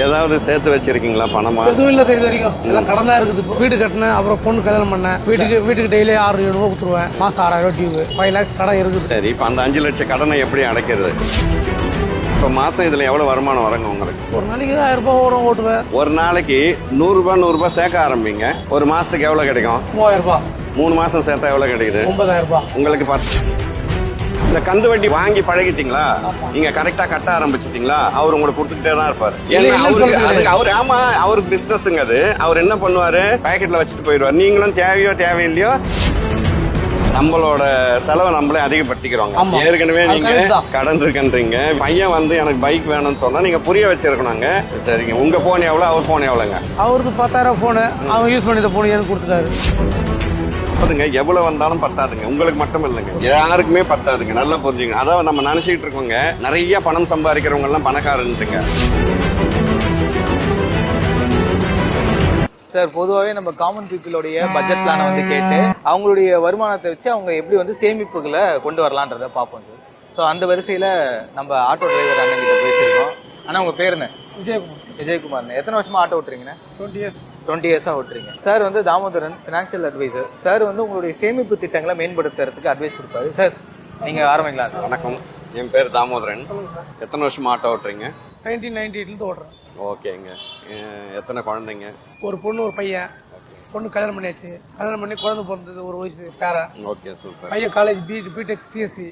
ஏதாவது சேர்த்து வச்சிருக்கீங்களா பணமா? எதுவும் இல்ல செய்த வரைக்கும் எல்லாம் கடன் தான் இருக்குது. வீடு கட்டினேன், அப்புறம் பொண்ணு கல்யாணம் பண்ணேன். வீட்டுக்கு டெய்லி 6,000 ரூபா கொடுத்துருவேன். மாசம் 6,000 ரூபா டியூ, 5 lakhs கடன் இருக்குது. சரி, இப்ப அந்த 5 லட்சம் கடனை எப்படி அடைக்கிறது? இப்ப மாசம் இதுல எவ்வளவு வருமானம் வருங்க உங்களுக்கு? ஒரு நாளைக்கு 1000 ரூபாய் ஓட்டுவேன். ஒரு நாளைக்கு 100 ரூபாய் சேர்க்க ஆரம்பிங்க. ஒரு மாசத்துக்கு எவ்வளவு கிடைக்கும்? 3000 ரூபாய். 3 மாசம் சேர்த்தா எவ்வளவு கிடைக்குது? 9000 ரூபாய். உங்களுக்கு இந்த கந்து வட்டி வாங்கி பழகிட்டீங்களா? நீங்க கரெக்டா கட்ட ஆரம்பிச்சிட்டீங்களா? அவர் உங்களுக்கு கொடுத்துட்டே தான் இருப்பாரு. ஏன்னா அவருக்கு பிசினஸ்ங்க அது. அவர் என்ன பண்ணுவாரு, பாக்கெட்ல வச்சுட்டு போயிடுவாரு. நீங்களும் தேவையில்லையோ நம்மளோட செலவை நம்மளே அதிகப்படுத்திக்கிறோங்க. ஏற்கனவே நீங்க கடன் இருக்குன்றீங்க. பையன் வந்து எனக்கு பைக் வேணும்னு சொன்னா நீங்க புரிய வச்சிருக்கணுங்க. சரிங்க, உங்க போன் எவ்வளவு, அவர் போன் எவ்வளவுங்க? அவருக்கு 10,000 போனு, அவன் யூஸ் பண்ணி போன் எனக்கு கொடுத்துட்டாரு. எவ்வளவு வந்தாலும் பத்தாதுங்க. உங்களுக்கு மட்டும் இல்லைங்க, யாருக்குமே பத்தாதுங்க. நல்லா புரிஞ்சுங்க. அதாவது நம்ம நினைச்சிட்டு இருக்கோங்க நிறைய பணம் சம்பாதிக்கிறவங்க எல்லாம் பணக்காரன்ட்டுங்க. சார், பொதுவாகவே நம்ம காமன் பீப்புளுடைய பட்ஜெட் பிளானை வந்து கேட்டு அவங்களுடைய வருமானத்தை வச்சு அவங்க எப்படி வந்து சேமிப்புகளை கொண்டு வரலான்றத பார்ப்போம் சார். ஸோ அந்த வரிசையில் நம்ம ஆட்டோ டிரைவர் அண்ணன் கிட்ட பேசியிருக்கோம். ஆனால் உங்கள் பேர் என்ன? விஜயகுமார். எத்தனை வருஷமா ஆட்டோ ஓட்டுறீங்கண்ணே? 20 இயர்ஸா ஓட்டுறீங்க. சார் வந்து தாமோதரன், ஃபினான்ஷியல் அட்வைசர். சார் வந்து உங்களுடைய சேமிப்பு திட்டங்களை மேம்படுத்துறதுக்கு அட்வைஸ் கொடுப்பாரு. சார், நீங்க ஆரம்பிக்கலாம். வணக்கம், என் பேர் தாமோதரன். எத்தனை வருஷமா ஆட்டோ ஓட்டுறீங்க? 1998 ஓட்டுறேன். ஓகேங்க. எத்தனை குழந்தைங்க? ஒரு பொண்ணு, ஒரு பையன். பொண்ணு கல்யாணம் பண்ணியாச்சு. கல்யாணம் பண்ணி குழந்தை பிறந்தது, ஒரு வயசு பேரன். Okay, super. பையன் காலேஜ் பிடெக் சிஎஸ்சி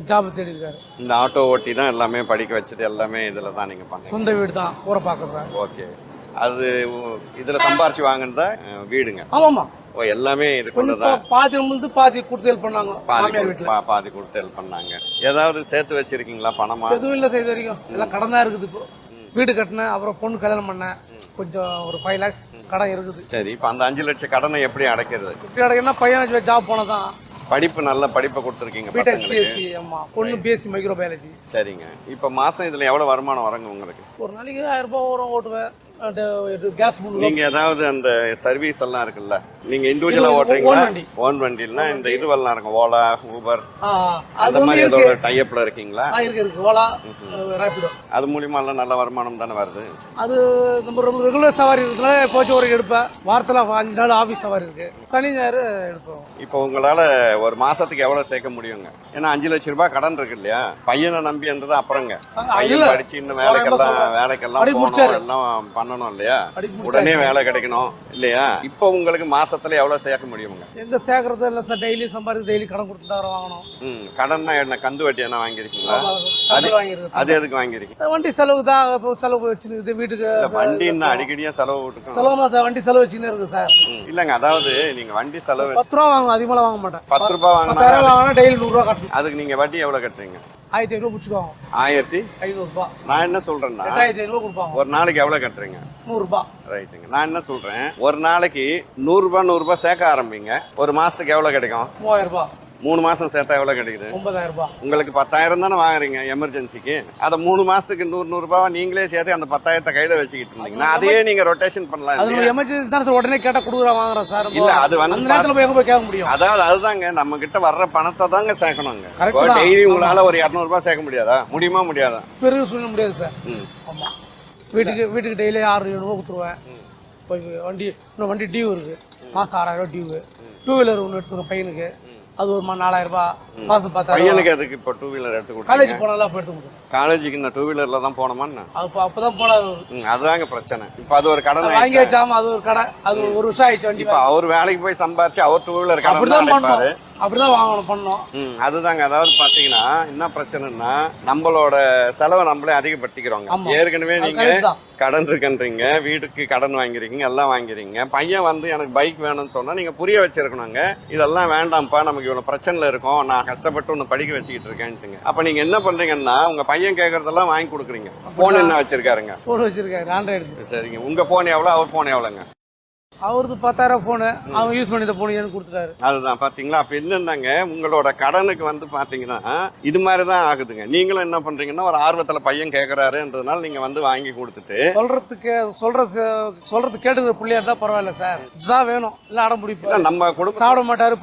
ஜாப் தேடி இருக்காரு. இந்த ஆட்டோ ஓட்டி தான் எல்லாமே படிக்க வச்சது, எல்லாமே இதுல தான் நீங்க பண்ணுங்க. சொந்த வீடு தான், ஊரை பாக்குறேன். ஓகே, அது இதுல சம்பாரிச்சு வாங்குனதா வீடுங்க? ஆமாமா. ஓ, எல்லாமே இது கொண்டதா? பாதி வந்து பாதி கொடுத்து ஹெல்ப் பண்ணாங்க. பாதி கொடுத்து ஹெல்ப் பண்ணாங்க. ஏதாவது சேர்த்து வச்சிருக்கீங்களா பணமா? எதுவும் இல்ல செய்த வரைக்கும் எல்லாம் கடன் தான் இருக்குது. இப்போ வீடு கட்டினேன், அப்புறம் பொண்ணு கல்யாணம் பண்ணேன். கொஞ்சம் ஒரு 5 lakhs கடன் இருக்குது. சரி, இப்ப அந்த 5 லட்சம் கடனை எப்படி அடைக்கிறது? எப்படி அடைக்கணும்? பையன் ஜாப் போனதான். படிப்பு, நல்ல படிப்பை கொடுத்துருக்கீங்க. B Tech CSC. ஆமா, பொண்ணு பிஎஸ்சி மைக்ரோபயாலஜி. சரிங்க. இப்ப மாசம் இதுல எவ்வளவு வருமானம் வருங்க உங்களுக்கு? ஒரு நாளைக்கு 1000 ரூபாய் வரும். ஓட்டுவேன். கேஸ். நீங்க ஏதாவது அந்த சர்வீஸ் எல்லாம் இருக்குல்ல, நீங்க இண்டிவிஜுவலா ஓட்டுறீங்களா? ஓன் வண்டினா இந்த இதுவெல்லாம் இருக்கும், ஓலா, ஊபர், அந்த மாதிரி ஏதோ ஒரு டைப்ல இருக்கீங்களா? இருக்கு. ஓலா, ராபிடோ. அது மூலியமா எல்லாம் நல்ல வருமானம் தானே வருது? அது நம்ம ரெகுலர் சவாரி இருக்குல்ல, போச்சு ஒரு எடுப்பேன். வாரத்துல 5 நாள் ஆபீஸ் சவாரி இருக்கு, சனி ஞாயிறு எடுப்போம். இப்போ உங்களால ஒரு மாசத்துக்கு எவ்வளவு சேர்க்க முடியுங்க? ஏன்னா 5 லட்சம் ரூபாய் கடன் இருக்கு இல்லையா? பையனை நம்பின்றது அப்புறங்க. பையன் படிச்சு இன்னும் வேலைக்கெல்லாம் போகணும், எல்லாம் பண்ணணும் இல்லையா? உடனே வேலை கிடைக்கணும் இல்லையா? இப்ப உங்களுக்கு மாசத்துல எவ்வளவு சேர்க்க முடியுங்க? எங்க சேர்க்கறது இல்ல சார். டெய்லி சம்பாதிக்க, டெய்லி கடன் கொடுத்து தான் வாங்கணும். கடன்னா என்ன, கந்து வட்டி என்ன வாங்கிருக்கீங்களா? அது எதுக்கு வாங்கிருக்கீங்க? வண்டி செலவு தான். செலவு வச்சுருக்கு வீட்டுக்கு. வண்டின்னா அடிக்கடியா செலவு விட்டுருக்கோம். செலவு சார், வண்டி செலவு வச்சுன்னு இருக்கு சார். இல்லங்க, அதாவது நீங்க வண்டி செலவு 10 ரூபா வாங்க, அதிகமா வாங்க மாட்டேன். 10 ரூபாய் வாங்கினா டெய்லி 100 ரூபா கட்டணும். அதுக்கு நீங்க வட்டி எவ்வளவு கட்டுறீங்க? 1500 ரூபாய் பிடிச்சுக்கோங்க. 1500 ரூபாய். நான் என்ன சொல்றேன்னா 2500 ரூபாய் கொடுப்பாங்க. ஒரு நாளைக்கு எவ்வளவு கட்டுறீங்க? 100 ரூபாய். ரைட்டுங்க. நான் என்ன சொல்றேன், ஒரு நாளைக்கு 100 ரூபாய் சேர்க்க ஆரம்பிங்க. ஒரு மாசத்துக்கு எவ்வளவு கிடைக்கும்? 3000 ரூபாய். 3 மாசம் சேர்த்தா எவ்வளவு கிடைக்குது? 9000 ரூபாய். உங்களுக்கு 10,000 தானே வாங்குறீங்க எமர்ஜென்சிக்கு. அத 3 மாசத்துக்கு 100 ரூபாய் நீங்களே சேர்த்து அந்த 10,000 கையில வச்சுக்கிட்டு இருந்தீங்கன்னா அதையே நீங்க ரொட்டேஷன் பண்ணலாம். அது எமர்ஜென்சி தான் சார். உடனே கேட்டா கொடுக்குறா வாங்குறேன் சார். இல்ல, அது வந்து அந்த நேரத்துல போய் எங்க போய் கேட்க முடியும்? அதாவது அதுதாங்க, நம்ம கிட்ட வர்ற பணத்தை தாங்க சேர்க்கணுங்க. டெய்லி உங்களால ஒரு 200 ரூபாய் சேர்க்க முடியாதா? முடியாதா? பெரிய சொல்ல முடியாது சார். ஆமா, வீட்டுக்கு டெய்லி 6,000 ரூபாய் கொடுத்துருவேன். வண்டி டியூ இருக்கு, மாசம் 6,000 ரூபாய் டியூ. 2 வீலர் ஒன்று எடுத்துருவோம் பையனுக்கு, அது ஒரு 4000 ரூபாய். மாசம் 10,000. பையனுக்கு அதுக்கு இப்போ 2 வீலர் எடுத்து கொடுத்து காலேஜ் போனாலும் அப்ப எடுத்து கொடுத்து. காலேஜுக்கு இந்த 2 வீலர்ல தான் போனோமா? அப்பதான் போனா. அதுதாங்க பிரச்சனை. இப்ப அது ஒரு கடன் வாங்கியாச்சாம, அது ஒரு கடை. அது 1 வருஷம் ஆயிடுச்சு வண்டி. இப்ப அவர் வேலைக்கு போய் சம்பாரிச்சு அவர் 2 வீலர் கடன் அப்படிதான் வாங்கணும் பண்ணோம். அதுதாங்க. அதாவது பாத்தீங்கன்னா என்ன பிரச்சனைன்னா, நம்மளோட செலவை நம்மளே அதிகப்படுத்திக்கிறோங்க. ஏற்கனவே நீங்க கடன் இருக்குன்றீங்க, வீட்டுக்கு கடன் வாங்கிறீங்க, எல்லாம் வாங்கிறீங்க. பையன் வந்து எனக்கு பைக் வேணும்னு சொன்னா நீங்க புரிய வச்சிருக்கணுங்க, இதெல்லாம் வேண்டாம்ப்பா, நமக்கு இவ்வளவு பிரச்சனைல இருக்கும், நான் கஷ்டப்பட்டு ஒன்னு படிக்க வச்சுக்கிட்டு இருக்கேன்ட்டுங்க. அப்ப நீங்க என்ன பண்றீங்கன்னா, உங்க பையன் கேக்குறதெல்லாம் வாங்கி கொடுக்குறீங்க. போன் என்ன வச்சிருக்காருங்க? போன் வச்சிருக்காரு, ஆண்ட்ராய்டு. சரிங்க. உங்க போன் எவ்வளவு, அவர் போன் எவ்வளவுங்க? அவருக்கு 10,000 போனு அவங்க யூஸ் பண்ணி போனு எனக்கு கொடுத்துட்டாரு. அதுதான் பாத்தீங்களா. அப்ப என்னன்னாங்க உங்களோட கடனுக்கு வந்து பாத்தீங்கன்னா இது மாதிரிதான் ஆகுதுங்க. நீங்களும் என்ன பண்றீங்கன்னா ஒரு ஆர்வத்துல பையன் கேக்குறாருன்றதுனால நீங்க வந்து வாங்கி கொடுத்துட்டு சொல்றது கேட்டுக்கிற பிள்ளையா இருந்தா பரவாயில்ல சார், இதுதான் வேணும் இல்ல அடம் பிடிப்பா நம்ம குடும்பம் சாப்பிட மாட்டாரு,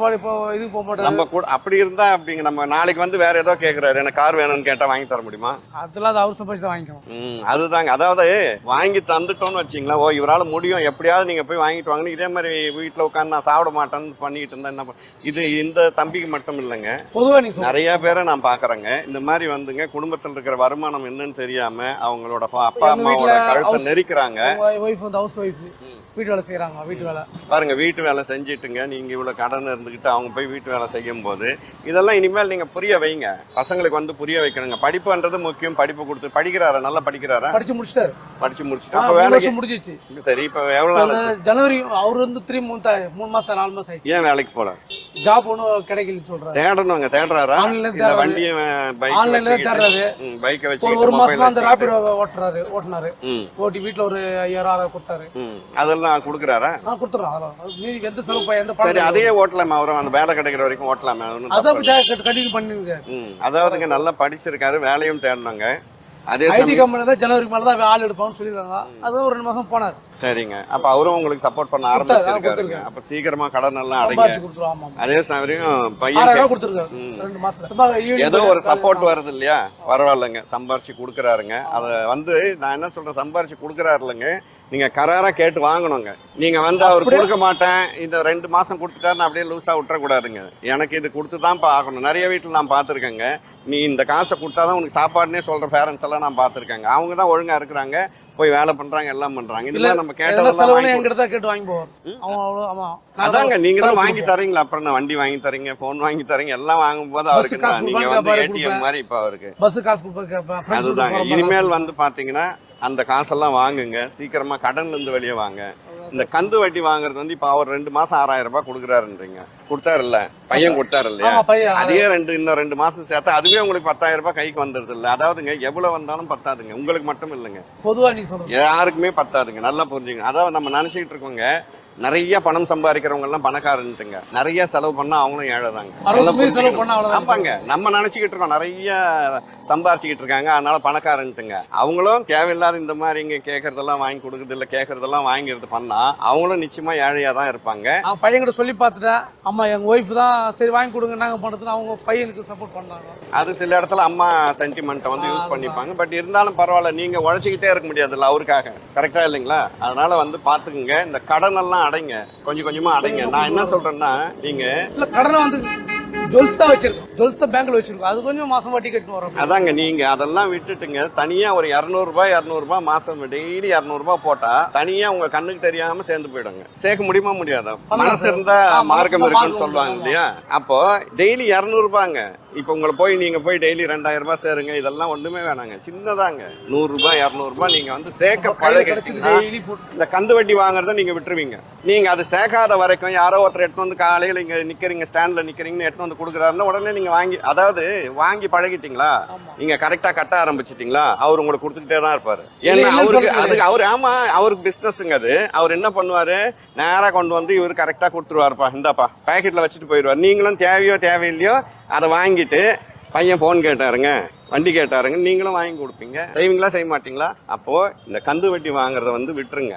இதுக்கு போக மாட்டாரு. நம்ம கூட அப்படி இருந்தா அப்படிங்க நம்ம நாளைக்கு வந்து வேற ஏதோ கேக்குறாரு எனக்கு கார் வேணும்னு கேட்டா வாங்கி தர முடியுமா? அதெல்லாம் அவர் சம்பாதிச்சு தான் வாங்கிக்கணும். அதுதாங்க. அதாவது வாங்கி தந்துட்டோம்னு வச்சீங்களா, ஓ இவரால முடியும் எப்படியாவது நீங்க போய் வாங்கிட்டு வாங்கன்னு இதே மாதிரி வீட்டுல உட்காந்து நான் சாப்பிட மாட்டேன்னு பண்ணிட்டு இருந்தா என்ன இது இந்த தம்பிக்கு மட்டும் இல்லைங்க, பொதுவா நீ நிறைய பேரை நான் பாக்குறேங்க. இந்த மாதிரி வந்துங்க குடும்பத்தில் இருக்கிற வருமானம் என்னன்னு தெரியாம அவங்களோட அப்பா அம்மாவோட கழுத்தை நெரிக்கிறாங்க. ஒய்ஃப் வந்து ஹவுஸ் ஒய்ஃப் வீட்டு வேலை செய்யறாங்க. வீட்டு வேலை பாருங்க, வீட்டு வேலை செஞ்சுட்டுங்க நீங்க இவ்வளவு கடன் இருந்துகிட்டு அவங்க போய் வீட்டு வேலை செய்யும் போது இதெல்லாம் இனிமேல் நீங்க புரிய வைங்க. பசங்களுக்கு வந்து புரிய வைக்கணுங்க. படிப்புன்றது முக்கியம். படிப்பு கொடுத்து படிக்கிறாரா, நல்லா படிக்கிறாரா? படிச்சு முடிச்சிட்டாரு. அப்ப வேலைக்கு முடிஞ்சிச்சு. சரி, இப்ப எவ்வளவு நாள் ஜனவரி அவர் வந்து 3 மாசம் 4 மாசம் ஆயிடுச்சு. ஏன் வேலைக்கு போல? ஜாப் ஒன்னும் கிடைக்கலன்னு சொல்றாரு. தேடணுங்க. தேடுறாரா? இந்த வண்டியை ஆன்லைன்ல தேடுறாரு. பைக்கை வச்சு ஒரு மாசமா அந்த ராபிடோ ஓட்டுனாரு. ஓட்டி வீட்டுல ஒரு 5000 கொடுத்தாரு. அதெல்லாம் குடுக்குறாரா? கொடுத்துறோம். எந்த செலவு எந்த சரி, அதையே ஓட்டலாமா? அவரும் அந்த வேலை கிடைக்கிற வரைக்கும் ஓட்டலாமா? கண்டினியூ பண்ணுங்க. அதாவதுங்க நல்லா படிச்சிருக்காரு, வேலையும் தேடணுங்க. அதே ஐடி கம்பெனி தான் ஜனவரி மேல தான் ஆள் எடுப்பான்னு சொல்லிருக்காங்க. அது ஒரு 2 மாசம் போனார். சரிங்க. அப்ப அவரும் உங்களுக்கு சப்போர்ட் பண்ண ஆரம்பிச்சிருக்காருங்க. அப்ப சீக்கிரமா கடன் எல்லாம் அடைங்க. அதே சமயம் பையன் ஏதோ ஒரு சப்போர்ட் வருது இல்லையா, பரவாயில்லைங்க, சம்பாரிச்சு கொடுக்குறாருங்க. அத வந்து நான் என்ன சொல்றேன், சம்பாரிச்சு கொடுக்குறாரு இல்லைங்க, நீங்க கராரா கேட்டு வாங்கணுங்க. நீங்க வந்து அவர் கொடுக்க மாட்டேன் இந்த 2 மாசம் கொடுத்துட்டாருன்னு அப்படியே லூஸா விட்டுறக்கூடாதுங்க. எனக்கு இது கொடுத்துதான் ஆகணும். நிறைய வீட்டுல நான் பாத்துருக்கேங்க, நீ இந்த காசை கொடுத்தாதான் உனக்கு சாப்பாடுனே சொல்ற பேரண்ட்ஸ் எல்லாம் நான் பாத்துருக்கேங்க. அவங்க தான் ஒழுங்கா இருக்கிறாங்க, போய் வேலை பண்றாங்க, எல்லாம் பண்றாங்க. இதெல்லாம் நம்ம அதாங்க, நீங்க தான் வாங்கி தரீங்களா? அப்புறம் நான் வண்டி வாங்கி தரீங்க, போன் வாங்கி தரீங்க, எல்லாம் வாங்கும் போது அவருக்கு நீங்க வந்து ஏடிஎம் மாதிரி இப்ப அவருக்கு பஸ் காசு. அதுதாங்க. இனிமேல் வந்து பாத்தீங்கன்னா அந்த காசெல்லாம் வாங்குங்க, சீக்கிரமா கடன்ல இருந்து வெளியே வாங்க. இந்த கந்து வட்டி வாங்குறது வந்து இப்ப அவர் 2 மாசம் 6000 ரூபாய் கொடுக்குறாருன்றீங்க. கொடுத்தாரு இல்ல, பையன் கொடுத்தாரு இல்லையா? அதே இன்னும் 2 மாசம் சேர்த்தா அதுவே உங்களுக்கு 10,000 ரூபாய் கைக்கு வந்துருது இல்ல. அதாவதுங்க எவ்வளவு வந்தாலும் பத்தாதுங்க, உங்களுக்கு மட்டும் இல்லைங்க, பொதுவா நீ சொல்லுங்க, யாருக்குமே பத்தாதுங்க. நல்லா புரிஞ்சுங்க. அதாவது நம்ம நினைச்சுக்கிட்டு இருக்கோங்க நிறைய பணம் சம்பாதிக்கிறவங்க எல்லாம் பணக்காரன்ட்டுங்க, நிறைய செலவு பண்ணா அவங்களும் ஏழைதாங்க. ஆமாங்க, நம்ம நினைச்சுக்கிட்டு இருக்கோம் நிறைய சம்பாரிச்சுக்கிட்டு இருக்காங்க அதனால பணக்காரன்ட்டுங்க. அவங்களும் தேவையில்லாத இந்த மாதிரி இங்க கேட்கறதெல்லாம் வாங்கி கொடுக்குறது இல்ல, கேட்கறதெல்லாம் வாங்கிறது பண்ணா அவங்களும் நிச்சயமா ஏழையா தான் இருப்பாங்க. பையன்கிட்ட சொல்லி பார்த்துட்டேன், அம்மா எங்க ஒய்ஃப் தான் சரி வாங்கி கொடுங்க நாங்க பண்றதுன்னு அவங்க பையனுக்கு சப்போர்ட் பண்ணாங்க. அது சில இடத்துல அம்மா சென்டிமெண்ட்டை வந்து யூஸ் பண்ணிப்பாங்க. பட் இருந்தாலும் பரவாயில்ல, நீங்க உழைச்சிக்கிட்டே இருக்க முடியாதுல்ல அவருக்காக, கரெக்டா இல்லைங்களா? அதனால வந்து பாத்துக்குங்க, இந்த கடன் எல்லாம் அடைங்க, கொஞ்சம் கொஞ்சமா அடைங்க. நான் என்ன சொல்றேன்னா, நீங்க கடனை வந்து ஜுவல்ஸ் தான் வச்சிருக்கோம், ஜுவல்ஸ் தான் பேங்க்ல வச்சிருக்கோம், அது கொஞ்சம் மாசம் வட்டி கட்டணும் வரும். அதாங்க, நீங்க அதெல்லாம் விட்டுட்டுங்க தனியா ஒரு 200 ரூபாய் மாசம் டெய்லி 200 ரூபாய் போட்டா தனியா உங்க கண்ணுக்கு தெரியாம சேர்ந்து போயிடுங்க. சேர்க்க முடியுமா? முடியாதா? மனசு இருந்தா மார்க்கம் இருக்குன்னு சொல்லுவாங்க இல்லையா? அப்போ டெய்லி 200 ரூபாங்க. இப்ப உங்களை போய் நீங்க போய் டெய்லி 2000 ரூபாய் சேருங்க, இதெல்லாம் ஒண்ணுமே வேணாங்க, சின்னதாங்க. 100 ரூபாய் 200 ரூபாய் நீங்க வந்து சேர்க்க பழகிட்டீங்கன்னா இந்த கந்து வட்டி வாங்குறத நீங்க விட்டுருவீங்க. நீங்க அது சேர்க்காத வரைக்கும் யாரோ ஒருத்தர் எடுத்து வந்து காலையில இங்க நிக்கிறீங்க, ஸ்டாண்ட்ல நிக்கிறீங்கன்னு எடுத்து வந்து கொடுக்குறாருன்னா உடனே நீங்க வாங்கி, அதாவது வாங்கி பழகிட்டீங்களா, நீங்க கரெக்டா கட்ட ஆரம்பிச்சிட்டீங்களா, அவர் உங்களுக்கு கொடுத்துக்கிட்டே தான் இருப்பாரு. ஏன்னா அவருக்கு அவரு ஆமா அவருக்கு பிசினஸ்ங்க. அது அவர் என்ன பண்ணுவாரு, நேரா கொண்டு வந்து இவரு கரெக்டா கொடுத்துருவாருப்பா, இந்தாப்பா பேக்கெட்ல வச்சுட்டு போயிடுவார். நீங்களும் தேவையோ தேவையில்லையோ அதை வாங்கிட்டு பையன் போன் கேட்டாருங்க, வண்டி கேட்டாருங்க, நீங்களும் வாங்கி கொடுப்பீங்க. செய்வீங்களா செய்ய மாட்டீங்களா? அப்போ இந்த கந்து வட்டி வாங்குறத வந்து விட்டுருங்க.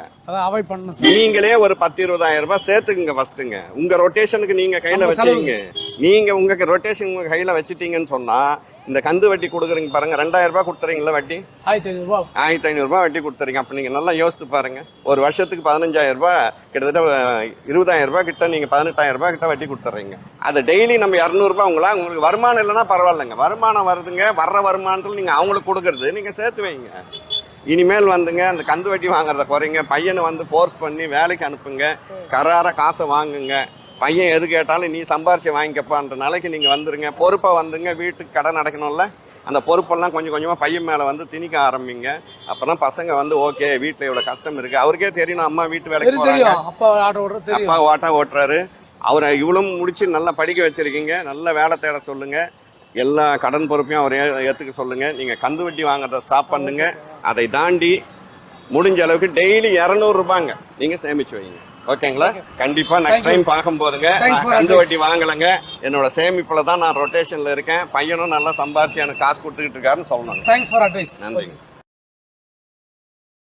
நீங்களே ஒரு 10-20,000 ரூபாய் சேர்த்துக்குங்க ஃபர்ஸ்ட்டுங்க. உங்க ரொட்டேஷனுக்கு நீங்க கையில வச்சுங்க. நீங்க உங்க ரொட்டேஷன் உங்க கையில வச்சுட்டீங்கன்னு சொன்னா இந்த கந்து வட்டி கொடுக்குறீங்க பாருங்க, 2000 ரூபாய் கொடுத்துறீங்களா வட்டி, 1500 ரூபாய் வட்டி கொடுத்துறீங்க. அப்ப நீங்க நல்லா யோசித்து பாருங்க, ஒரு வருஷத்துக்கு 15,000 ரூபாய், கிட்டத்தட்ட 20,000 ரூபாய் கிட்ட, நீங்க 18,000 ரூபாய் கிட்ட வட்டி கொடுத்துறீங்க. அது டெய்லி நம்ம 200 ரூபாய் உங்களுக்கு வருமானம் இல்லைன்னா பரவாயில்லைங்க, வருமானம் வருதுங்க, வர்ற வருமானத்துல நீங்க அவங்களுக்கு கொடுக்கறது நீங்க சேர்த்து வைங்க. இனிமேல் வந்துங்க அந்த கந்து வட்டி வாங்குறத குறைங்க. பையனை வந்து ஃபோர்ஸ் பண்ணி வேலைக்கு அனுப்புங்க, கரார காசை வாங்குங்க. பையன் எது கேட்டாலும் நீ சம்பாரிச்சு வாங்கிக்கப்பான்ற நாளைக்கு நீங்க வந்துருங்க. பொறுப்பை வந்துங்க, வீட்டுக்கு கடன் அடைக்கணும்ல, அந்த பொறுப்பெல்லாம் கொஞ்சம் கொஞ்சமா பையன் மேல வந்து திணிக்க ஆரம்பிங்க. அப்பதான் பசங்க வந்து ஓகே வீட்டுல இவ்வளவு கஷ்டம் இருக்கு, அவருக்கே தெரியும் அம்மா வீட்டு வேலைக்கு போறாங்க, அப்பா ஆட்டோ ஓட்டுறாரு, அவரை இவ்வளவு முடிச்சு நல்லா படிக்க வச்சிருக்கீங்க, நல்ல வேலை தேட சொல்லுங்க, எல்லா கடன் பொறுப்பையும் அவர் ஏத்துக்க சொல்லுங்க. நீங்க கந்து வட்டி வாங்குறத ஸ்டாப் பண்ணுங்க. அதை தாண்டி முடிஞ்ச அளவுக்கு டெய்லி 200 ரூபாங்க நீங்க சேமிச்சு வைங்க. ஓகேங்களா? கண்டிப்பா நெக்ஸ்ட் டைம் பார்க்கும் போதுங்க கந்து வட்டி வாங்கலங்க, என்னோட சேமிப்புல தான் நான் ரொட்டேஷன்ல இருக்கேன், பையனும் நல்லா சம்பாரிச்சு எனக்கு காசு கொடுத்துக்கிட்டு இருக்காருன்னு சொல்லணும். Thanks for advice. நன்றி.